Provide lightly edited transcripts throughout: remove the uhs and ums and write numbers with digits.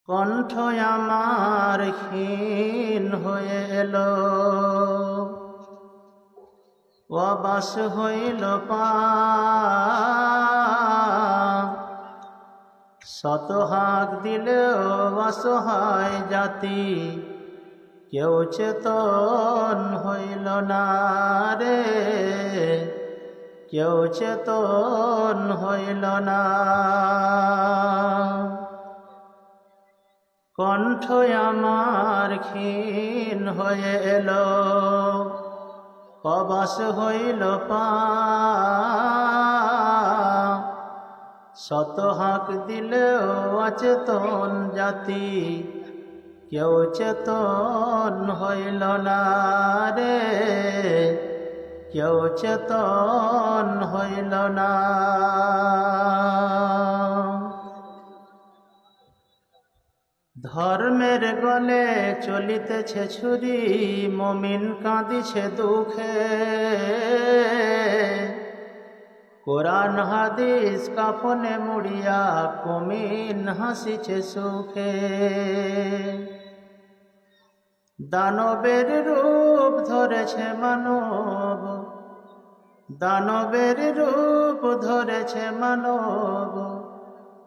কণ্ঠ আমার ক্ষীণ হয়ে এলো, অবাস হইল পা। শত হাঁক দিলেও অসহায় জাতি, কেউ চেতন হইল না রে, কেউ চেতন হইল না। কণ্ঠ আমার ক্ষীণ হয়ে এলো, অবাস হইল পা। শত হাঁক দিলেও অচেতন জাতি, কেউ চেতন হইল না রে, কেউ চেতন হইল না। ধর্মের গলে চলিতেছে ছুরি, মুমিন কাঁদিছে দুঃখে। কোরআন হাদিস কাফনে মুড়িয়া, মুমিন হাসিছে সুখে। দানবের রূপ ধরেছে মানব, দানবের রূপ ধরেছে মানব,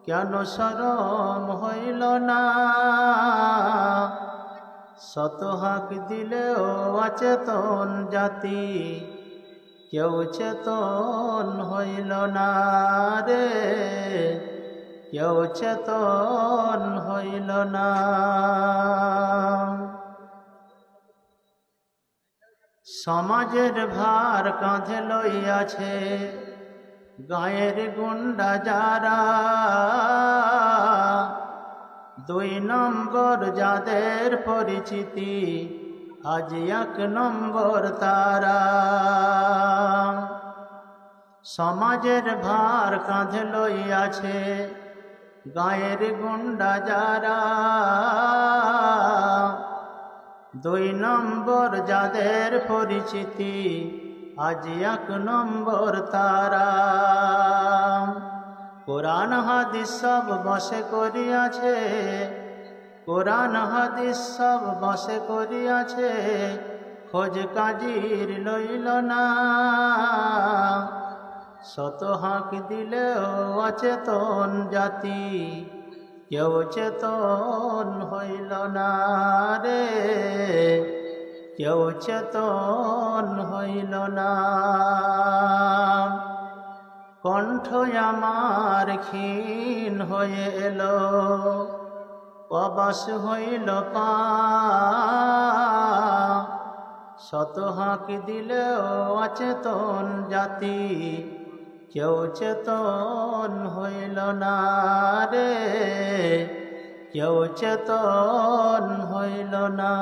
কেন শরম হইল না। শত হাঁক দিলেও অচেতন জাতি, কেউ চেতন হইল না রে, কেউ চেতন হইল না। সমাজের ভার কাঁধে লইয়াছে গায়ের গুন্ডা যারা, দুই নম্বর যাদের পরিচিতি, আজ এক নম্বর তারা। সমাজের ভার কাঁধে লইয়াছে গায়ের গুন্ডা যারা, দুই নম্বর যাদের পরিচিতি, আজ এক নম্বর তারা। কোরআন হাদিস সব বশে করিয়াছে, কোরআন হাদিস সব বশে করিয়াছে, খোঁজ কাজির লইল না। শত হাঁক দিলেও অচেতন জাতি, কেউ চেতন হইল না রে, কেউ চেতন হইল না। কণ্ঠ আমার ক্ষীণ হয়ে এলো, অবাস হইল পা। শত হাঁক দিলেও অচেতন জাতি, কেউ চেতন হইল না রে, কেউ চেতন হইল না।